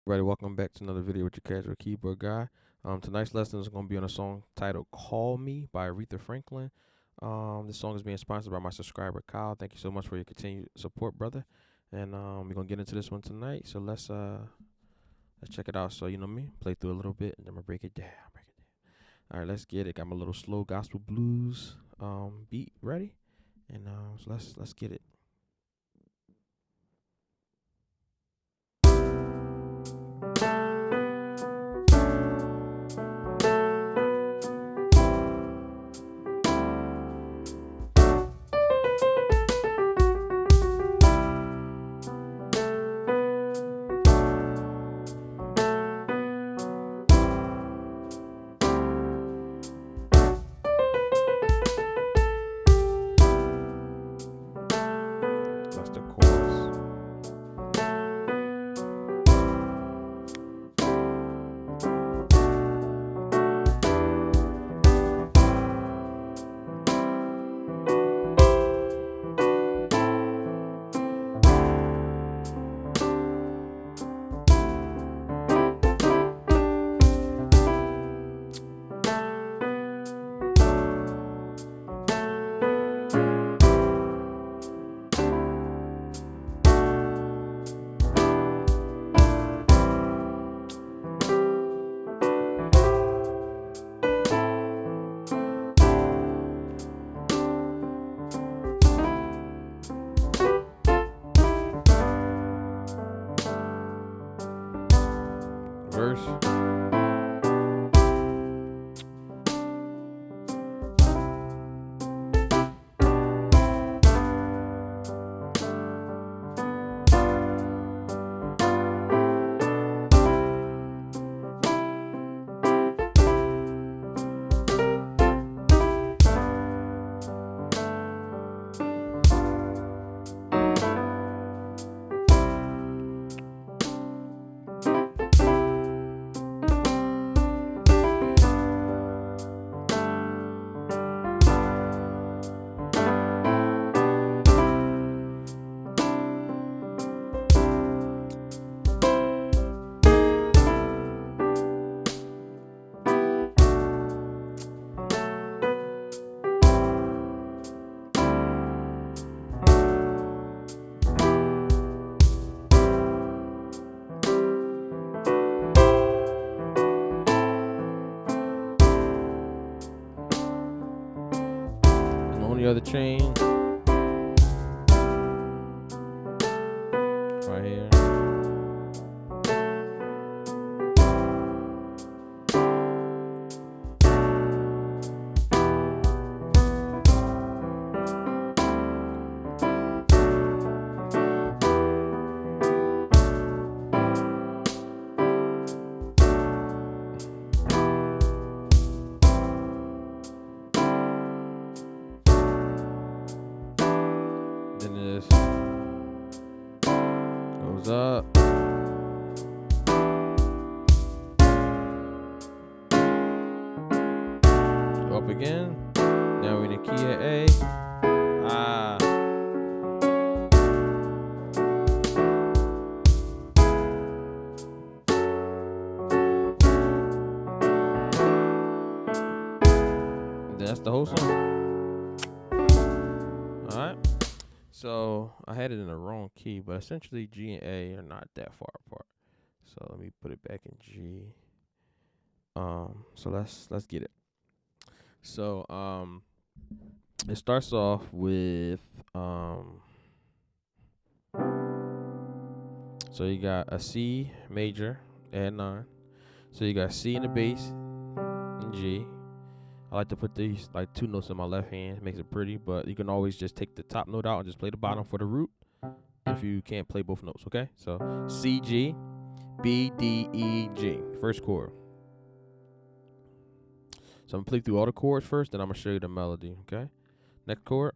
Everybody, welcome back to another video with your casual keyboard guy. Tonight's lesson is going to be on a song titled "Call Me" by Aretha Franklin. This song is being sponsored by my subscriber Kyle. Thank you so much for your continued support, brother. And we're gonna get into this one tonight. So let's check it out. So you know me, play through a little bit, and then I'm gonna break it down. All right, let's get it. Got my little slow gospel blues beat ready, and so let's get it. That's the chorus. Verse. And on the other chain, right here. Then this goes up. Go up again. Now we're in the key of A. Ah. And that's the whole song. Alright. So I had it in the wrong key, but essentially G and A are not that far apart. So let me put it back in G. So let's get it. So it starts off with so you got a C major and 9. So you got C in the bass and G. I like to put these like two notes in my left hand, makes it pretty, but you can always just take the top note out and just play the bottom for the root if you can't play both notes, okay? So C, G, B, D, E, G, first chord. So I'm gonna play through all the chords first, then I'm gonna show you the melody, okay? Next chord,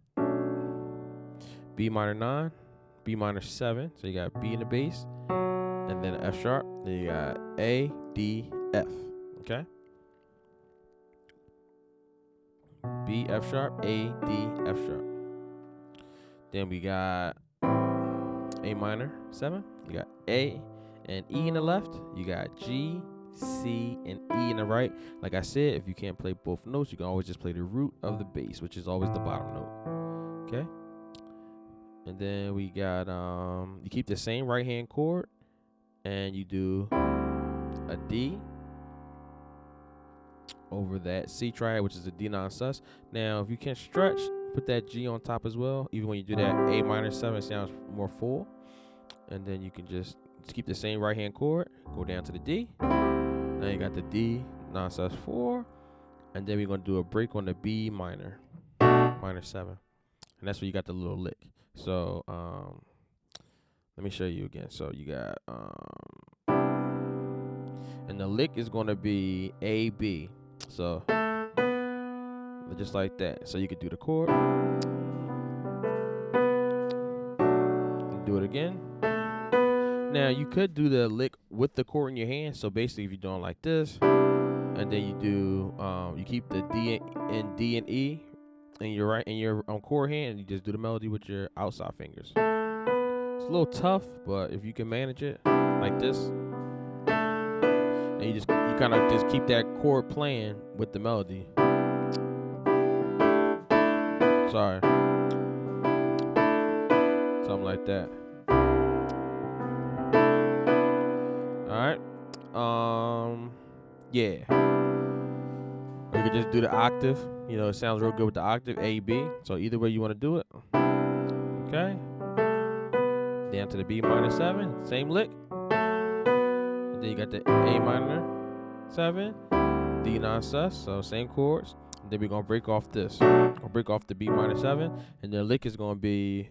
B minor 9, B minor 7. So you got B in the bass, and then F sharp. Then you got A, D, F, okay? B, F sharp, A, D, F sharp. Then we got A minor 7. You got A and E in the left. You got G, C, and E in the right. Like I said, if you can't play both notes, you can always just play the root of the bass, which is always the bottom note. Okay. And then we got you keep the same right hand chord, and you do a D over that C triad, which is a D non-sus. Now, if you can stretch, put that G on top as well. Even when you do that A minor 7, it sounds more full. And then you can just keep the same right hand chord, go down to the D. Now you got the D non-sus 4, and then we're gonna do a break on the B minor 7, and that's where you got the little lick. So let me show you again. So you got and the lick is gonna be A B. So just like that. So you could do the chord and do it again. Now you could do the lick with the chord in your hand. So basically, if you're doing like this, and then you do you keep the D and E in your chord hand, and you just do the melody with your outside fingers. It's a little tough, but if you can manage it like this, and you kind of just keep that chord playing with the melody. Sorry, something like that. All right. Yeah. Or you could just do the octave. You know, it sounds real good with the octave, A, B. So either way you want to do it. Okay. Down to the B minor 7, same lick. And then you got the A minor 7, D non-sus, so same chords. And then we're going to break off this. We'll break off the B minor 7, and the lick is going to be...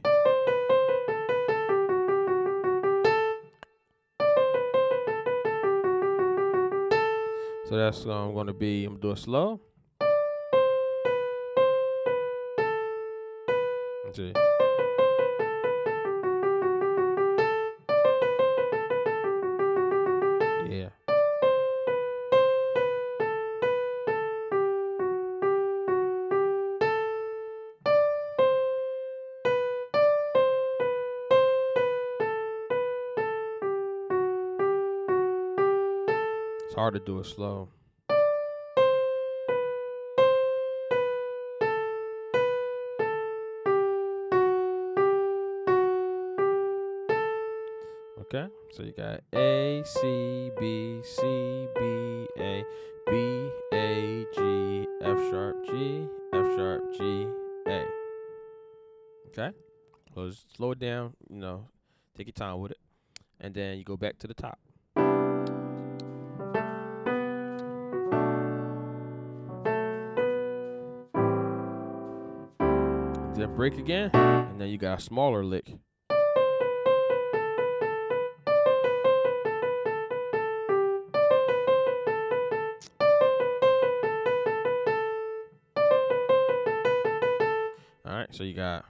So that's going to be, I'm going to do it slow. Let's see. Yeah. It's hard to do it slow. Okay, so you got A, C, B, C, B, A, B, A, G, F sharp, G, F sharp, G, A. Okay, so just slow it down, you know, take your time with it. And then you go back to the top. Then break again, and then you got a smaller lick. Alright, so you got...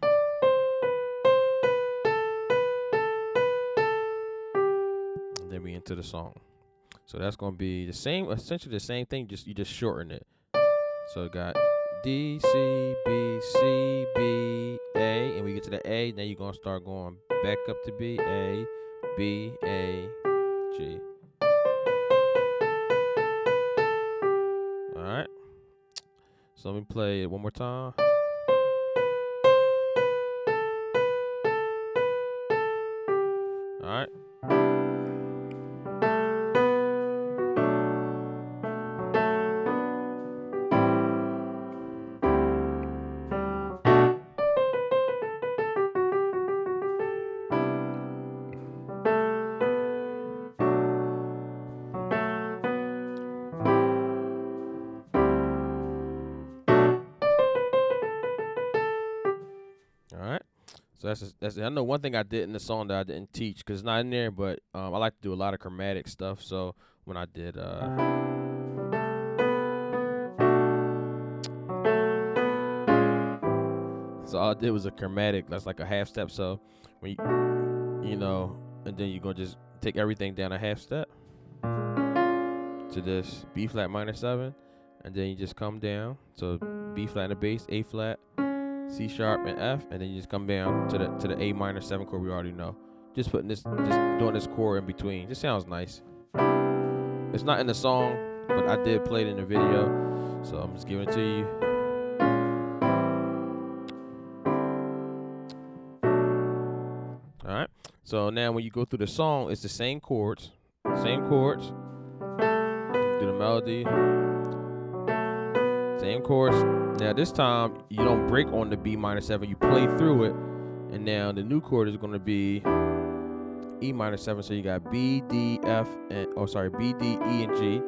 And then we into the song. So that's going to be the same, essentially the same thing, you just shorten it. So you got D, C, B, C, B, A, and we get to the A, then you're going to start going back up to B, A, B, A, G. Alright. So let me play it one more time. Alright. Alright. So that's I know one thing I did in the song that I didn't teach because it's not in there, but I like to do a lot of chromatic stuff. So when I did so all I did was a chromatic. That's like a half step. So when you know, and then you're gonna just take everything down a half step to this B flat minor 7, and then you just come down. So B flat in the bass, A flat, C sharp, and F, and then you just come down to the A minor 7 chord we already know. just putting this, just doing this chord in between. Just sounds nice. It's not in the song, but I did play it in the video, so I'm just giving it to you. All right. So now when you go through the song, it's the same chords, do the melody, same chords. Now this time you don't break on the B minor 7, you play through it, and now the new chord is going to be E minor 7. So you got B, D, F, and B, D, E, and G,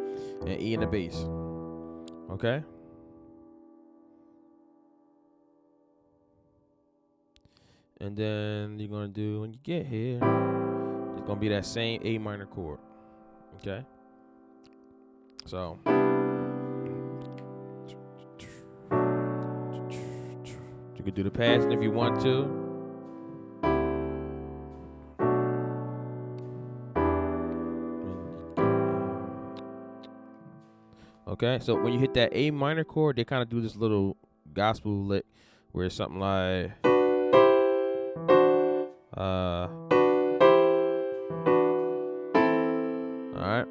and E in the bass. Okay. And then you're gonna do, when you get here, it's gonna be that same A minor chord. Okay. So you could do the passing if you want to. Okay, so when you hit that A minor chord, they kind of do this little gospel lick where it's something like alright.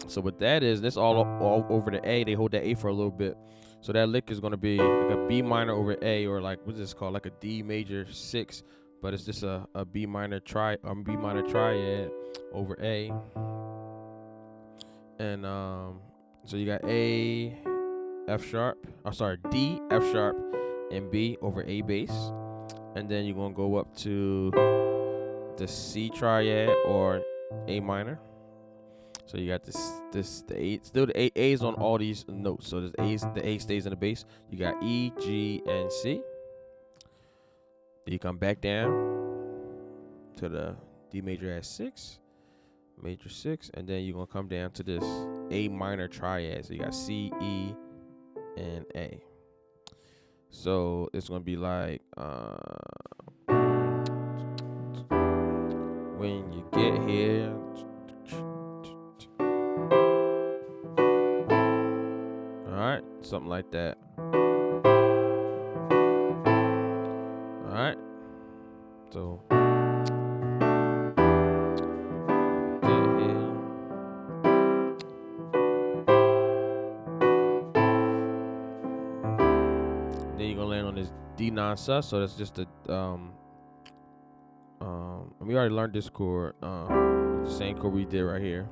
So what that is, this all over the A. They hold that A for a little bit. So that lick is gonna be like a B minor over A, or like what's this called? Like a D major 6, but it's just a B minor triad over A. And so you got A, F sharp, D, F sharp, and B over A bass. And then you're gonna go up to the C triad or A minor. So you got the A, still the A is on all these notes. So the A stays in the bass. You got E, G, and C. Then you come back down to the D major at 6, major 6, and then you're gonna come down to this A minor triad. So you got C, E, and A. So it's gonna be like when you get here. Alright, something like that. Alright. So get here. Then you're gonna land on this D non-sus, so that's just a we already learned this chord, the same chord we did right here.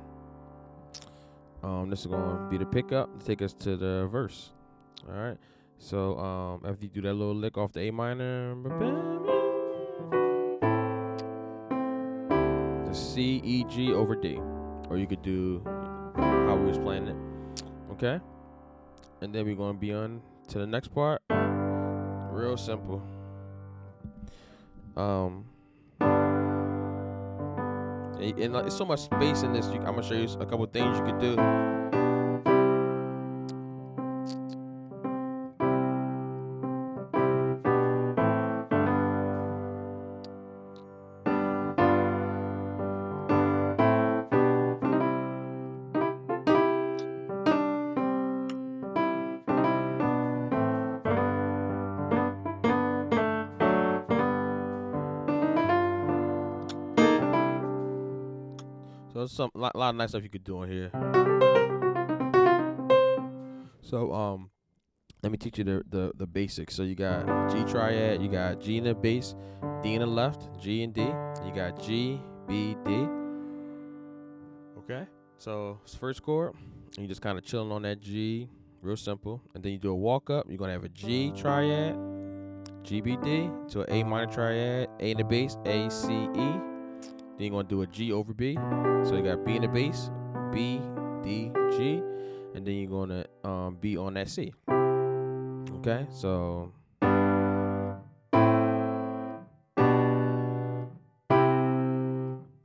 This is gonna be the pickup to take us to the verse. All right. So after you do that little lick off the A minor, the C, E, G over D, or you could do how we was playing it. Okay. And then we're gonna be on to the next part. Real simple. And there's so much space in this. I'm gonna show you a couple things you could do. So there's a lot of nice stuff you could do in here. So let me teach you the basics. So you got G triad, you got G in the bass, D in the left, G and D. You got G, B, D. Okay. So it's first chord, and you just kind of chilling on that G, real simple. And then you do a walk up. You're gonna have a G triad, G, B, D, to an A minor triad, A in the bass, A, C, E. Then you're gonna do a G over B. So you got B in the bass, B, D, G, and then you're gonna be on that C. Okay, so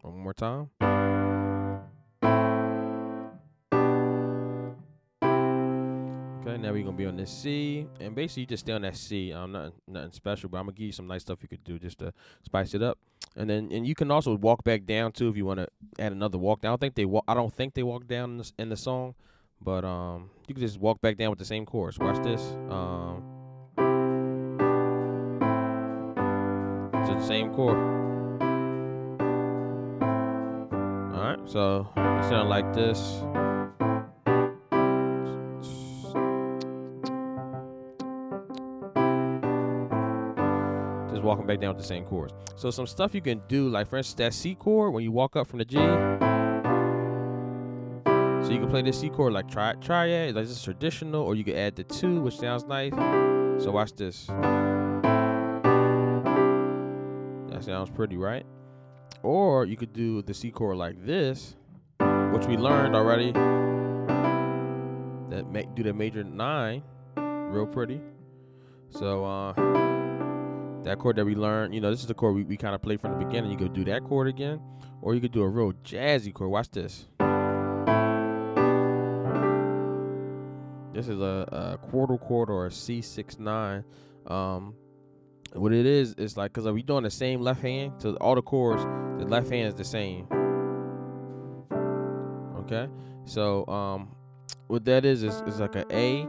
one more time. Okay, now we're gonna be on this C, and basically you just stay on that C. Nothing special, but I'm gonna give you some nice stuff you could do just to spice it up. And you can also walk back down too if you want to add another walk down. I don't think they walk down in the song, but you can just walk back down with the same chorus. Watch this. It's the same chord. So it sounds like this. Just walking back down with the same chords. So some stuff you can do, like for instance that C chord when you walk up from the G. So you can play this C chord like triad, like this is traditional, or you can add the 2, which sounds nice. So watch this. That sounds pretty, right? Or you could do the C chord like this, which we learned already. Do the major 9, real pretty. So that chord that we learned, this is the chord we kind of played from the beginning. You could do that chord again, or you could do a real jazzy chord. Watch this. This is a quarter chord or a C6-9. What it is like, because we doing the same left hand, so all the chords, the left hand is the same. Okay, so what that is like an A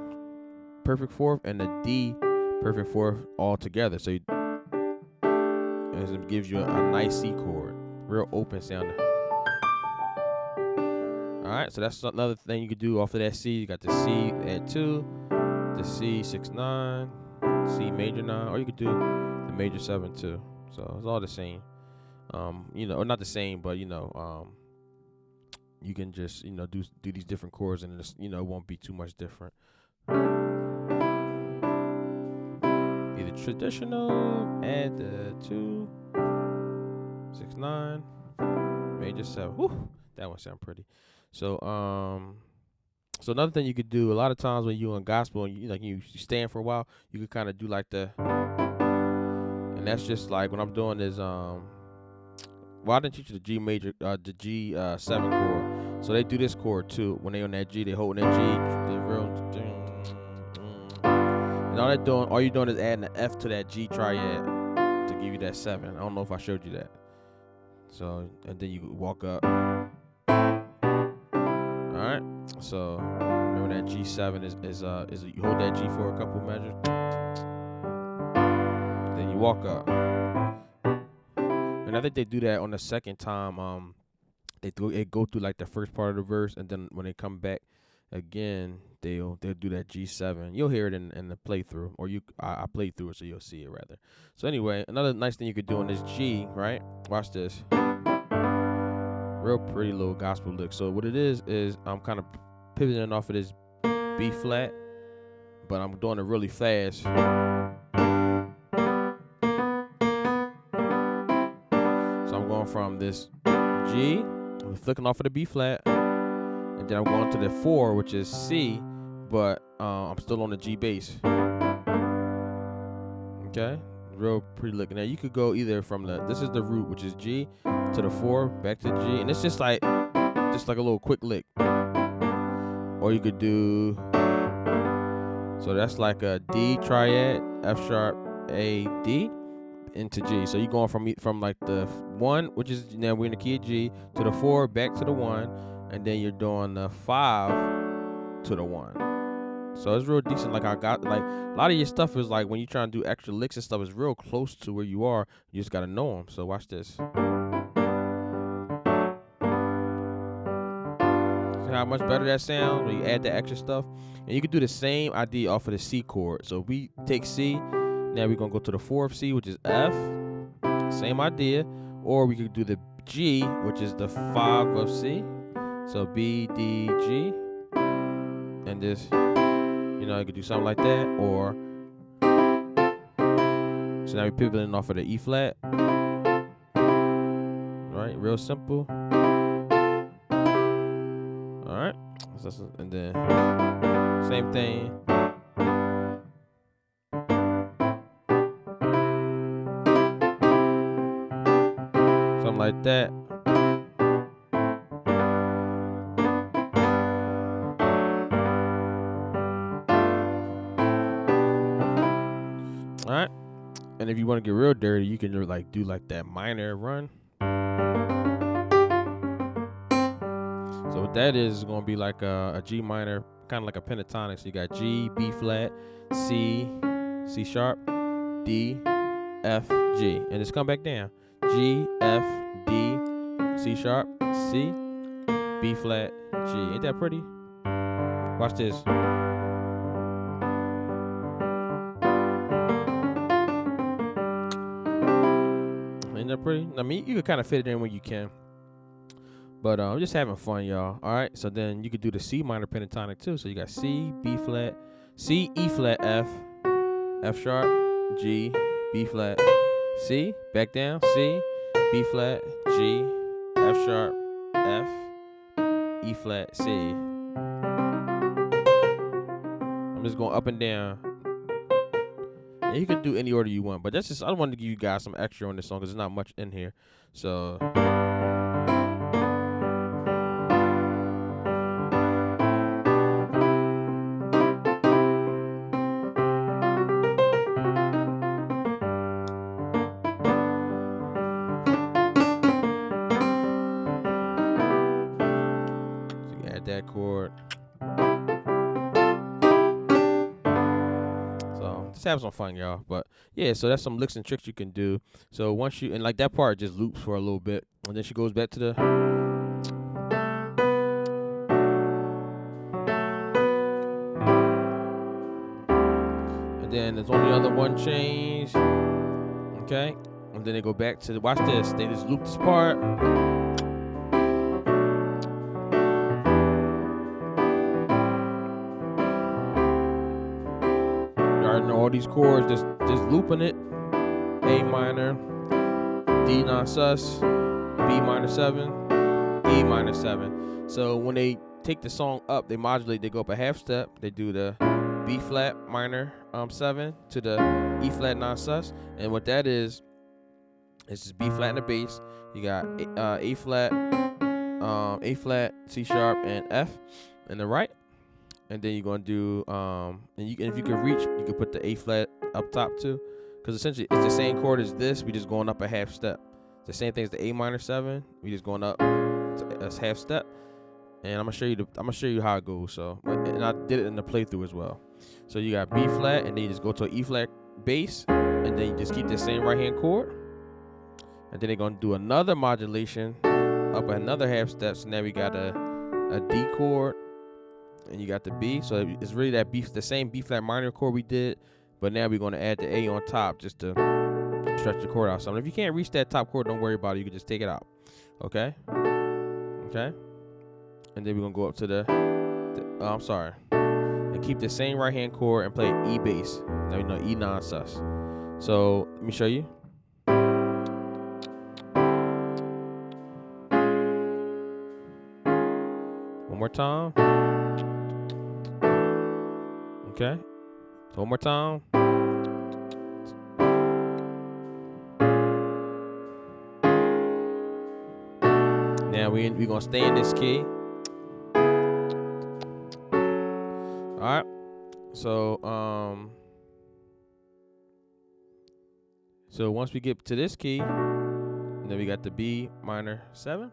perfect fourth and a D perfect fourth all together. So it gives you a nice C chord, real open sounding. All right, so that's another thing you could do off of that C. You got the C add 2, the C6-9, C major 9, or you could do the major 7 too. So it's all the same. Or not the same, but you can just do these different chords, and it's, it won't be too much different. Either traditional, add the 2, 6-9, major 7. Whew, that one sound pretty. So so another thing you could do a lot of times when you in gospel and you stand for a while, you could kind of do like and that's just like when I'm doing this I didn't teach you the G major, the G7 chord. So they do this chord too. When they on that G, they holding that G, they real, and all you're doing is adding an F to that G triad to give you that 7. I don't know if I showed you that. So and then you walk up. All right. So remember that G7 is you hold that G for a couple measures, then you walk up. And I think they do that on the second time. They go through like the first part of the verse, and then when they come back again, they'll do that G7. You'll hear it in the playthrough, or I played through it, so you'll see it rather. So anyway, another nice thing you could do on this G, right? Watch this. Real pretty little gospel lick. So what it is I'm kind of pivoting off of this B flat, but I'm doing it really fast. So I'm going from this G, I'm flicking off of the B flat, and then I'm going to the 4, which is C, but I'm still on the G bass. Okay, real pretty lick. Now you could go either from this is the root, which is G, to the 4, back to G, and it's just like a little quick lick. Or you could do, so that's like a D triad, F sharp, A, D, into G. So you're going from like the 1, which is now we're in the key of G, to the 4, back to the 1, and then you're doing the 5 to the 1. So it's real decent. Like I got like a lot of your stuff is like when you're trying to do extra licks and stuff is real close to where you are. You just gotta know them. So watch this. See how much better that sounds when you add the extra stuff. And you can do the same idea off of the C chord. So if we take C, now we're gonna go to the 4th C, which is F. Same idea. Or we could do the G, which is the 5 of C. So B, D, G. And this, you could do something like that. Or, so now we're pivoting off of the E flat. Right, real simple. Alright. And then, same thing. Something like that. Alright. And if you want to get real dirty, you can like do like that minor run. So what that is going to be like a G minor, kind of like a pentatonic. So you got G, B flat, C, C sharp, D, F, G. And just come back down. G, F, D, C sharp, C, B flat, G. Ain't that pretty? Watch this. Ain't that pretty? I mean, you can kind of fit it in when you can. But I'm just having fun, y'all. All right. So then you could do the C minor pentatonic too. So you got C, B flat, C, E flat, F, F sharp, G, B flat, C, back down, C, B flat, G, F sharp, F, E flat, C. I'm just going up and down. And you can do any order you want, but that's just, I wanted to give you guys some extra on this song because there's not much in here. So. Add that chord. So just have some fun, y'all. But yeah, so that's some licks and tricks you can do. So once you, and like that part just loops for a little bit, and then she goes back to the. And then there's only other one change. Okay. And then they go back to the, watch this. They just loop this part. All these chords, just looping it. A minor, D non-sus, B minor 7, E minor 7. So when they take the song up, they modulate, they go up a half step. They do the B flat minor 7 to the E flat non-sus. And what that is just B flat in the bass. You got A flat, C sharp, and F in the right. And then you're gonna do and if you can reach, you can put the A flat up top too, because essentially it's the same chord as this. We just going up a half step. It's the same thing as the A minor 7. We just going up a half step. And I'm gonna show you how it goes. So, and I did it in the playthrough as well. So you got B flat, and then you just go to an E flat bass, and then you just keep the same right hand chord. And then they're gonna do another modulation up another half step. So now we got a D chord. And you got the B, so it's really that B, the same B flat minor chord we did, but now we're going to add the A on top just to stretch the chord out. So if you can't reach that top chord, don't worry about it. You can just take it out. Okay. And then we're gonna go up to and keep the same right hand chord and play E bass. Now you know E non-sus. So let me show you. One more time. Okay, so one more time. Now we gonna stay in this key. All right. So so once we get to this key, then we got the B minor 7,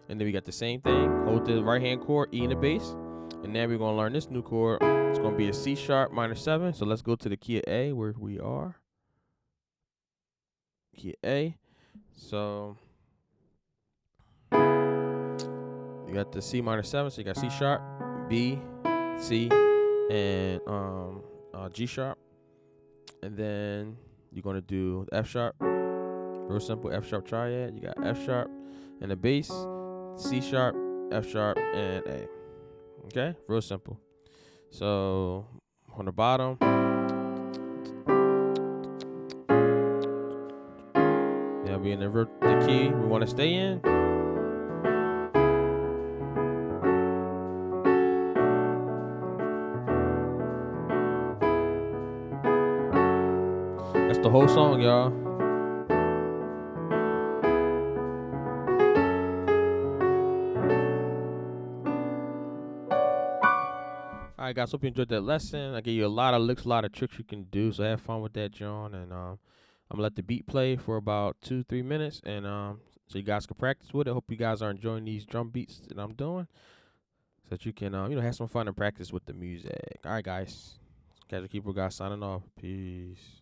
and then we got the same thing. Hold the right hand chord, E in the bass, and now we're gonna learn this new chord. It's going to be a C sharp minor 7. So let's go to the key of A where we are. Key of A. So you got the C minor 7. So you got C sharp, B, C, and G sharp. And then you're going to do F sharp. Real simple F sharp triad. You got F sharp and the bass, C sharp, F sharp, and A. Okay? Real simple. So on the bottom, yeah, we in the key we want to stay in. That's the whole song, y'all. Alright guys, hope you enjoyed that lesson. I gave you a lot of licks, a lot of tricks you can do, so have fun with that, John. And I'm gonna let the beat play for about 2-3 minutes, and so you guys can practice with it. Hope you guys are enjoying these drum beats that I'm doing, so that you can have some fun and practice with the music. Alright guys, Casual Keeper guys signing off. Peace.